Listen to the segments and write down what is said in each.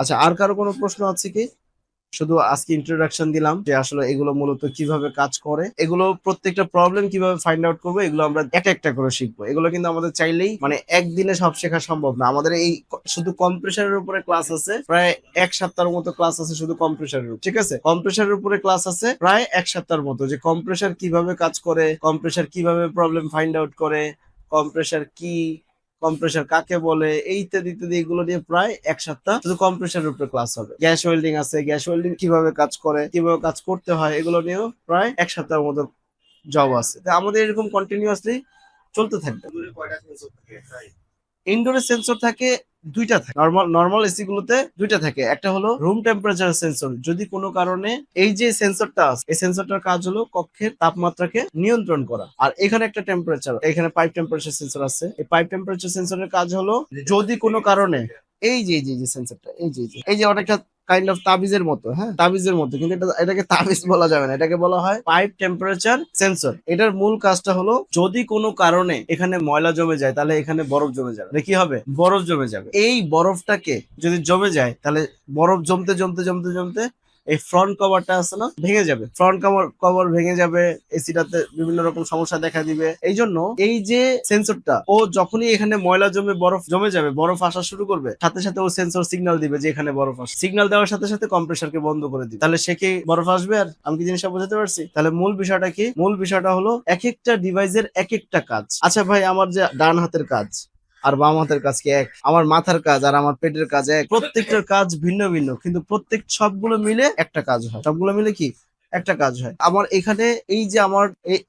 আচ্ছা, আর কারো কোনো প্রশ্ন আছে কি? শুধু আজকে ইন্ট্রোডাকশন দিলাম যে আসলে এগুলো মূলত কিভাবে কাজ করে, এগুলো প্রত্যেকটা প্রবলেম কিভাবে ফাইন্ড আউট করবো, এগুলো আমরা একটা একটা করে শিখবো। এগুলো কিন্তু আমাদের চাইলেই মানে একদিনে সব শেখা সম্ভব না। আমাদের এই শুধু কম্প্রেসারের উপরে ক্লাস আছে প্রায় এক সপ্তাহের মতো, ক্লাস আছে শুধু কম্প্রেসারের উপর, ঠিক আছে? কম্প্রেসারের উপরে ক্লাস আছে প্রায় এক সপ্তাহের মতো, যে কম্প্রেসার কিভাবে কাজ করে, কম্প্রেসার কিভাবে প্রবলেম ফাইন্ড আউট করে, কম্প্রেসার কি, কম্প্রেসার কাকে বলে, এই ইত্যাদি ইত্যাদি, এগুলো নিয়ে প্রায় এক সপ্তাহ শুধু কম্প্রেসারের উপরে ক্লাস হবে। গ্যাস ওয়েল্ডিং আছে, গ্যাস ওয়েল্ডিং কিভাবে কাজ করে, কিভাবে কাজ করতে হয়, এগুলো নিয়েও প্রায় এক সপ্তাহের মতো জব আছে। তা আমাদের এরকম কন্টিনিউয়াসলি চলতে থাকবে। ইনডোরে সেন্সর থাকে দুইটা, থাকে নরমাল নরমাল এসি গুলোতে দুইটা থাকে। একটা হলো রুম টেম্পারেচার সেন্সর, যদি কোনো কারণে এই যে সেন্সরটা আছে, এই সেন্সরটার কাজ হলো কক্ষের তাপমাত্রাকে নিয়ন্ত্রণ করা। আর এখানে একটা টেম্পারেচার, এখানে পাইপ টেম্পারেচার সেন্সর আছে। এই পাইপ টেম্পারেচার সেন্সরের কাজ হলো যদি কোনো কারণে এই যে সেন্সরটা, এই যে অনেকটা কাইন্ড অফ তাবিজের মতো, হ্যাঁ তাবিজের মতো, কিন্তু এটাকে তাবিজ বলা যাবে না, এটাকে বলা হয় পাইপ টেম্পারেচার সেন্সর। এটার মূল কাজটা হলো যদি কোনো কারণে এখানে ময়লা জমে যায়, তাহলে এখানে বরফ জমে যাবে। কি হবে? বরফ জমে যাবে। এই বরফটাকে যদি জমে যায়, তাহলে বরফ জমতে জমতে জমতে জমতে এই ফ্রন্ট কভারটা আছে না, ভেঙে যাবে। ফ্রন্ট কভার কভার ভেঙে যাবে, এসিটাতে বিভিন্ন রকম সমস্যা দেখা দিবে। এই জন্য এই যে সেন্সরটা, ও যখনই এখানে ময়লা জমে বরফ জমে যাবে, বরফ আসা শুরু করবে, সাথে সাথে ও সেন্সর সিগন্যাল দিবে যে এখানে বরফ আসে। সিগন্যাল দেওয়ার সাথে সাথে কম্প্রেসারকে বন্ধ করে দিবে। তাহলে সে কি বরফ আসবে? আর আমি কি জিনিসটা বোঝাতে পারছি? তাহলে মূল বিষয়টা কি? মূল বিষয়টা হলো এক একটা ডিভাইসের এক একটা কাজ। আচ্ছা ভাই, আমার যে ডান হাতের কাজ আর বাম হাতের কাজ কি এক? আমার মাথার কাজ আর আমার পেটের কাজ এক? প্রত্যেকটার কাজ ভিন্ন ভিন্ন, কিন্তু প্রত্যেক সবগুলো মিলে একটা কাজ হয়। সবগুলো মিলে কি একটা কাজ হয়। আমার এখানে এই যে আমার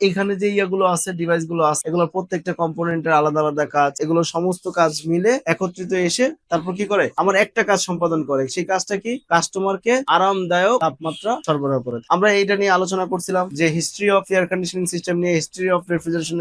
এখানে যে ইয়াগুলো আছে, ডিভাইস গুলো আছে, এগুলোর প্রত্যেকটা কম্পোনেন্টের আলাদা আলাদা কাজ। এগুলো সমস্ত কাজ মিলে একত্রিত এসে তারপর কি করে? আমার একটা কাজ সম্পাদন করে। সেই কাজটা কি? কাস্টমারকে আরামদায়ক তাপমাত্রা সরবরাহ করে। আমরা এইটা নিয়ে আলোচনা করছিলাম যে history of air conditioning system নিয়ে, হিস্ট্রি অফ রেফ্রিজারেশন,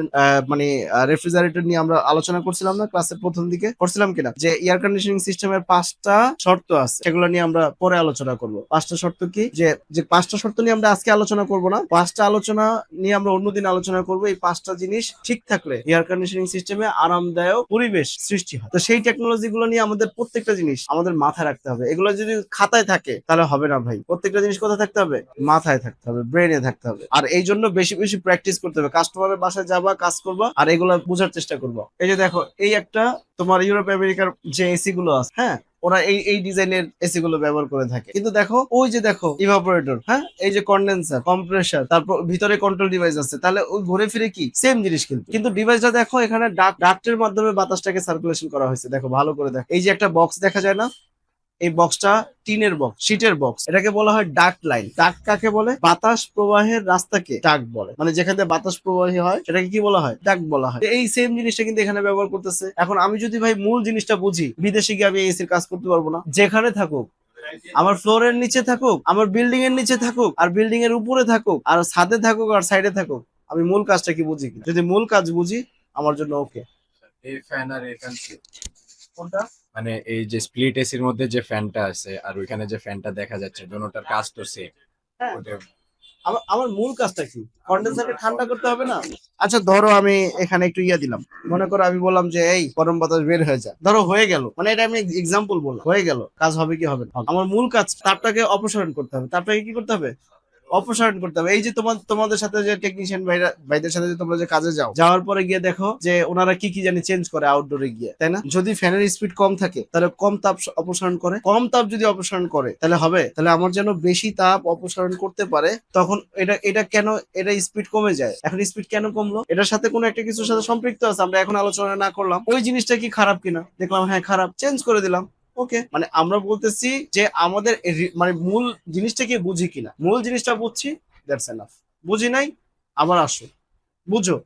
মানে রেফ্রিজারেটর নিয়ে আমরা আলোচনা করছিলাম না ক্লাসের প্রথম দিকে? করছিলাম কিনা? যে এয়ার কন্ডিশনিং সিস্টেমের 5টা শর্ত আছে, সেগুলো নিয়ে আমরা পরে আলোচনা করব। 5টা শর্ত কি? যে যে 5টা শর্ত নিয়ে আমরা আজকে আলোচনা করব না, 5টা আলোচনা নিয়ে আমরা অন্যদিন আলোচনা করব। এই 5টা জিনিস ঠিক থাকলে এয়ার কন্ডিশনিং সিস্টেমে আরামদায়ক পরিবেশ সৃষ্টি হয়। তো সেই টেকনোলজি গুলো নিয়ে আমাদের প্রত্যেকটা জিনিস আমাদের মাথায় রাখতে হবে। এগুলো যদি খাতায় থাকে তাহলে হবে না ভাই। প্রত্যেকটা জিনিস কোথায় থাকতে হবে? মাথায় থাকতে হবে, ব্রেনে থাকতে হবে। আর এই জন্য বেশি বেশি প্র্যাকটিস করতে হবে। কাস্টমারের বাসায় যাবা, কাজ করবা, আর এগুলো বোঝার চেষ্টা করবা। এই যে দেখো, এই একটা তোমার ইউরোপ আমেরিকার যে এসি গুলো আছে, হ্যাঁ, ওরা এই এই ডিজাইনের এসি গুলো ব্যবহার করে থাকে। কিন্তু দেখো, ওই যে দেখো ইভাপোরেটর, হ্যাঁ, এই যে কন্ডেন্সার, কম্প্রেসার, তারপর ভিতরে কন্ট্রোল ডিভাইস আছে, তাহলে ওই ঘুরে ফিরে কি সেম জিনিস। কিন্তু কিন্তু ডিভাইসটা দেখো, এখানে ডাক্টের মাধ্যমে বাতাসটাকে সার্কুলেশন করা হয়েছে। দেখো ভালো করে দেখো, এই যে একটা বক্স দেখা যায় না, এই বক্সটা টিনের বক্স, শীটের বক্স, এটাকে বলা হয় ডাক্ট লাইন। ডাক্ট কাকে বলে? বাতাস প্রবাহের রাস্তাকে ডাক্ট বলে। মানে যেখান থেকে বাতাস প্রবাহী হয় সেটাকে কি বলা হয়? ডাক্ট বলা হয়। এই সেম জিনিসটা কিন্তু এখানে ব্যবহার করতেছে। এখন আমি যদি ভাই মূল জিনিসটা বুঝি, বিদেশে গিয়ে আমি এসির কাজ করতে পারবো না। যেখানে থাকুক, আমার ফ্লোরের নিচে থাকুক, আমার বিল্ডিং এর নিচে থাকুক, আর বিল্ডিং এর উপরে থাকুক, আর ছাদে থাকুক, আর সাইডে থাকুক, আমি মূল কাজটা কি বুঝি কিনা? যদি মূল কাজ বুঝি, আমার জন্য ওকে। এই ফ্যান আর এই ফ্যান কোনটা? মানে এই যে স্প্লিট এসির মধ্যে যে ফ্যানটা আছে আর ওইখানে যে ফ্যানটা দেখা যাচ্ছে, দুটোটার কাজ তো সেম। হ্যাঁ, আমার আমার মূল কাজটা কি? কন্ডেন্সারকে ঠান্ডা করতে হবে না? আচ্ছা ধরো আমি এখানে একটু ইয়া দিলাম, মনে করো আমি বললাম যে এই গরম বাতাস বের হয়ে যায়, ধরো হয়ে গেল, মানে এটা আমি এক্সাম্পল বললাম, হয়ে গেল, কাজ হবে কি হবে না? আমার মূল কাজ তাপটাকে অপসারণ করতে হবে। তাপটাকে কি করতে হবে? অপসারণ করতে হবে। এই যে তোমাদের সাথে যে টেকনিশিয়ান ভাইদের সাথে যে তোমরা যে কাজে যাও, যাওয়ার পরে গিয়ে দেখো যে ওনারা কি কি জানি চেঞ্জ করে আউটডোরে গিয়ে, তাই না? যদি ফ্যানের স্পিড কম থাকে তাহলে কম তাপ অপসারণ করে। কম তাপ যদি অপসারণ করে তাহলে হবে, তাহলে আমার যেন বেশি তাপ অপসারণ করতে পারে, তখন এটা এটা কেন এটা স্পিড কমে যায়? এখন স্পিড কেন কমলো? এটার সাথে কোনো একটা কিছুর সাথে সম্পৃক্ত আছে, আমরা এখন আলোচনা না করলাম। ওই জিনিসটা কি খারাপ কিনা দেখলাম, হ্যাঁ খারাপ, চেঞ্জ করে দিলাম। ওকে, মানে আমরা বলতেছি যে আমাদের মানে মূল জিনিসটা কি বুঝি কিনা। মূল জিনিসটা বুঝছি, দ্যাটস এনাফ। বুঝি নাই, আবার আসো, বুঝো,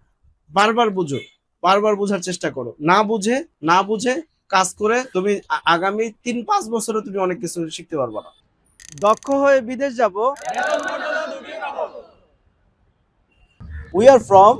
বারবার বুঝো, বারবার বোঝার চেষ্টা করো। না বুঝে কাজ করে তুমি আগামী 3-5 বছরে তুমি অনেক কিছু শিখতে পারবে না। দক্ষ হয়ে বিদেশ যাব। We are from